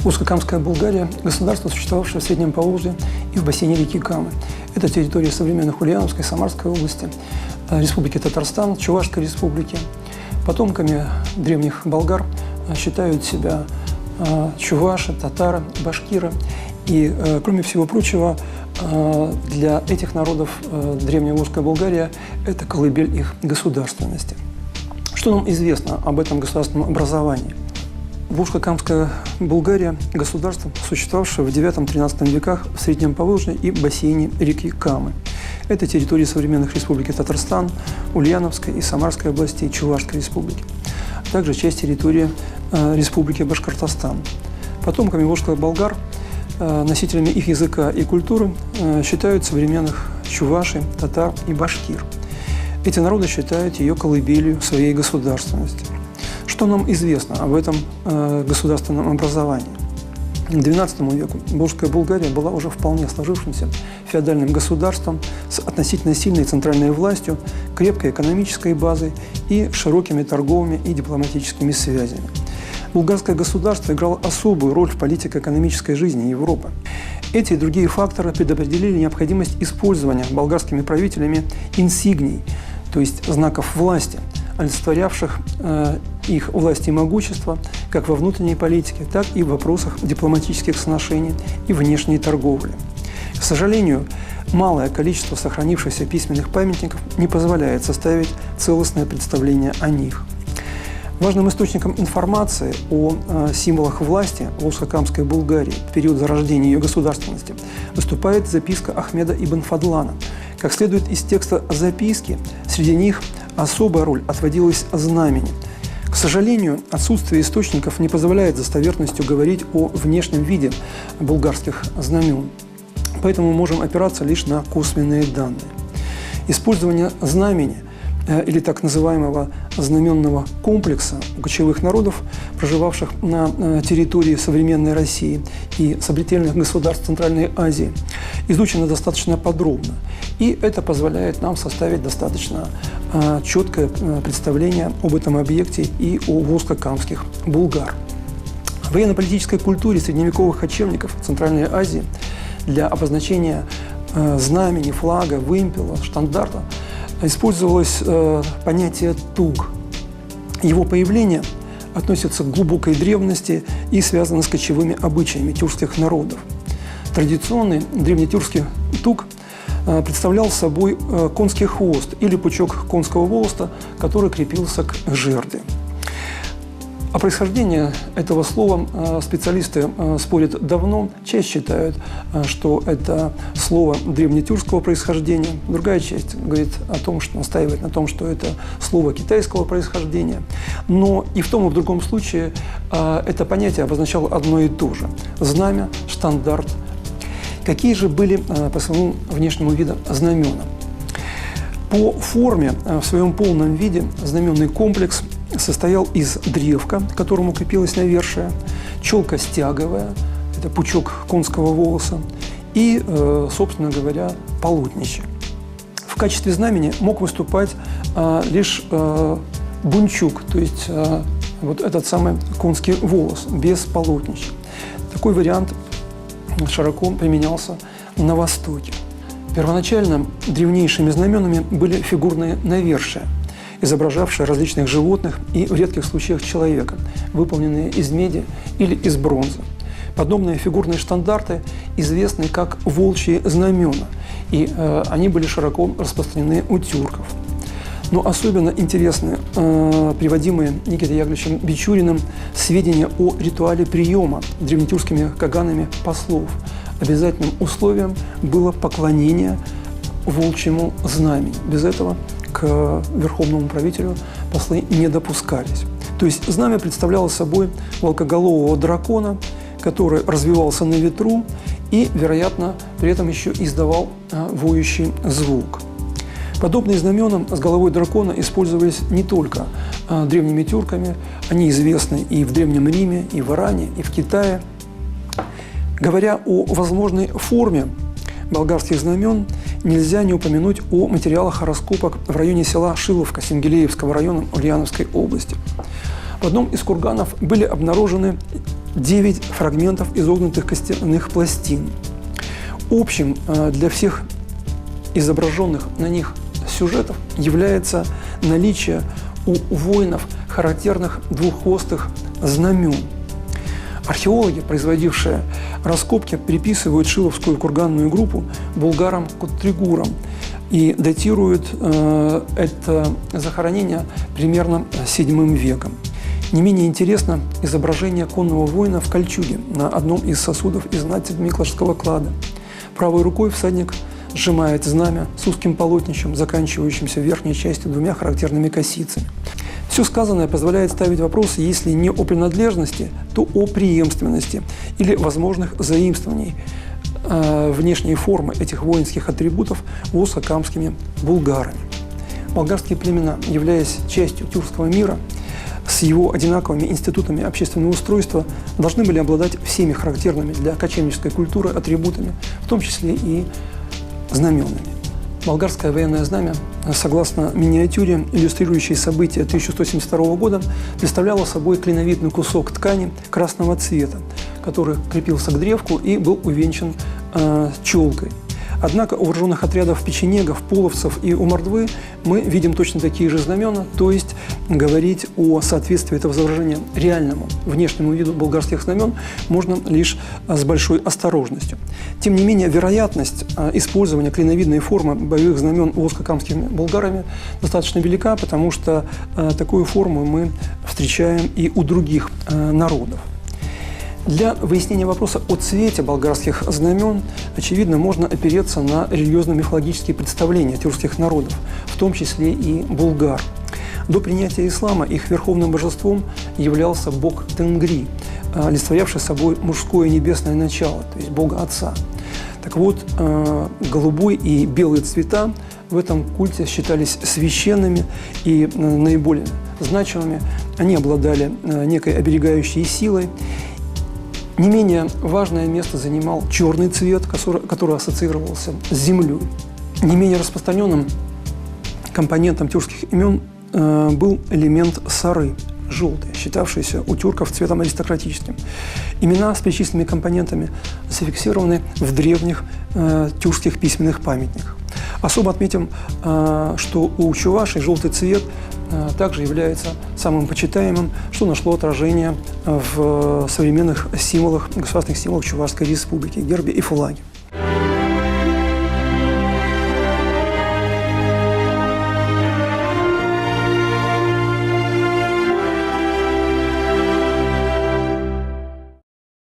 Волжско-Камская Булгария – государство, существовавшее в Среднем Поволжье и в бассейне реки Камы. Это территория современных Ульяновской и Самарской области, Республики Татарстан, Чувашской республики. Потомками древних болгар считают себя чуваши, татары, башкиры. И, кроме всего прочего, для этих народов древняя Волжская Булгария – это колыбель их государственности. Что нам известно об этом государственном образовании? Волжско-Камская Булгария – государство, существовавшее в IX-XIII веках в Среднем Поволжье и бассейне реки Камы. Это территории современных республик Татарстан, Ульяновской и Самарской областей, Чувашской республики. Также часть территории республики Башкортостан. Потомками волжских болгар, носителями их языка и культуры, считают современных чувашей, татар и башкир. Эти народы считают ее колыбелью своей государственности. Что нам известно об этом государственном образовании? К XII веку Волжская Булгария была уже вполне сложившимся феодальным государством с относительно сильной центральной властью, крепкой экономической базой и широкими торговыми и дипломатическими связями. Булгарское государство играло особую роль в политико-экономической жизни Европы. Эти и другие факторы предопределили необходимость использования болгарскими правителями инсигний, то есть знаков власти, олицетворявших их власть и могущество как во внутренней политике, так и в вопросах дипломатических сношений и внешней торговли. К сожалению, малое количество сохранившихся письменных памятников не позволяет составить целостное представление о них. Важным источником информации о символах власти Волжско-Камской Булгарии в период зарождения ее государственности выступает записка Ахмеда ибн Фадлана. Как следует из текста записки, среди них особая роль отводилась знамени. К сожалению, отсутствие источников не позволяет достоверностью говорить о внешнем виде булгарских знамен. Поэтому мы можем опираться лишь на косвенные данные. Использование знамени или так называемого знаменного комплекса у кочевых народов, проживавших на территории современной России и сопредельных государств Центральной Азии, изучено достаточно подробно. И это позволяет нам составить достаточно четкое представление об этом объекте и о волжско-камских булгар. В военно-политической культуре средневековых кочевников Центральной Азии для обозначения знамени, флага, вымпела, штандарта использовалось понятие «туг». Его появление относится к глубокой древности и связано с кочевыми обычаями тюркских народов. Традиционный древнетюркский туг представлял собой конский хвост или пучок конского волоса, который крепился к жерди. О происхождении этого слова специалисты спорят давно. Часть считают, что это слово древнетюркского происхождения. Другая часть говорит о том, что настаивает на том, что это слово китайского происхождения. Но и в том, и в другом случае это понятие обозначало одно и то же – знамя, штандарт. Какие же были по своему внешнему виду знамена? По форме, в своем полном виде, знаменный комплекс состоял из древка, к которому крепилась навершие, челка стяговая, это пучок конского волоса, и, собственно говоря, полотнище. В качестве знамени мог выступать лишь бунчук, то есть вот этот самый конский волос, без полотнища. Такой вариант широко применялся на Востоке. Первоначально древнейшими знаменами были фигурные навершия, изображавшие различных животных и в редких случаях человека, выполненные из меди или из бронзы. Подобные фигурные штандарты известны как волчьи знамена, и они были широко распространены у тюрков. Но особенно интересны приводимые Никитой Яковлевичем Бичуриным сведения о ритуале приема древнетюркскими каганами послов. Обязательным условием было поклонение волчьему знамени. Без этого к верховному правителю послы не допускались. То есть знамя представляло собой волкоголового дракона, который развивался на ветру и, вероятно, при этом еще издавал воющий звук. Подобные знамена с головой дракона использовались не только древними тюрками, они известны и в Древнем Риме, и в Иране, и в Китае. Говоря о возможной форме болгарских знамен, нельзя не упомянуть о материалах раскопок в районе села Шиловка Сенгелеевского района Ульяновской области. В одном из курганов были обнаружены 9 фрагментов изогнутых костяных пластин. Общим для всех изображенных на них сюжетов является наличие у воинов характерных двуххвостых знамен. Археологи, производившие раскопки, приписывают Шиловскую курганную группу булгарам-кутригурам и датируют это захоронение примерно VII веком. Не менее интересно изображение конного воина в кольчуге на одном из сосудов из Микложского клада. Правой рукой всадник сжимает знамя с узким полотнищем, заканчивающимся верхней частью двумя характерными косицами. Все сказанное позволяет ставить вопрос, если не о принадлежности, то о преемственности или возможных заимствований внешней формы этих воинских атрибутов волжско-камскими булгарами. Болгарские племена, являясь частью тюркского мира, с его одинаковыми институтами общественного устройства, должны были обладать всеми характерными для кочевнической культуры атрибутами, в том числе и знаменами. Болгарское военное знамя, согласно миниатюре, иллюстрирующей события 1172 года, представляло собой клиновидный кусок ткани красного цвета, который крепился к древку и был увенчан челкой. Однако у вооруженных отрядов печенегов, половцев и у мордвы мы видим точно такие же знамена, то есть говорить о соответствии этого изображения реальному внешнему виду болгарских знамен можно лишь с большой осторожностью. Тем не менее, вероятность использования клиновидной формы боевых знамен волжско-камскими булгарами достаточно велика, потому что такую форму мы встречаем и у других народов. Для выяснения вопроса о цвете болгарских знамен, очевидно, можно опереться на религиозно-мифологические представления тюркских народов, в том числе и булгар. До принятия ислама их верховным божеством являлся бог Тенгри, олицетворявший собой мужское небесное начало, то есть бога Отца. Так вот, голубой и белый цвета в этом культе считались священными и наиболее значимыми. Они обладали некой оберегающей силой. Не менее важное место занимал черный цвет, который ассоциировался с землей. Не менее распространенным компонентом тюркских имен был элемент сары, желтый, считавшийся у тюрков цветом аристократическим. Имена с перечисленными компонентами зафиксированы в древних тюркских письменных памятниках. Особо отметим, что у чувашей желтый цвет также является самым почитаемым, что нашло отражение в современных символах, государственных символах Чувашской республики, гербе и флаге.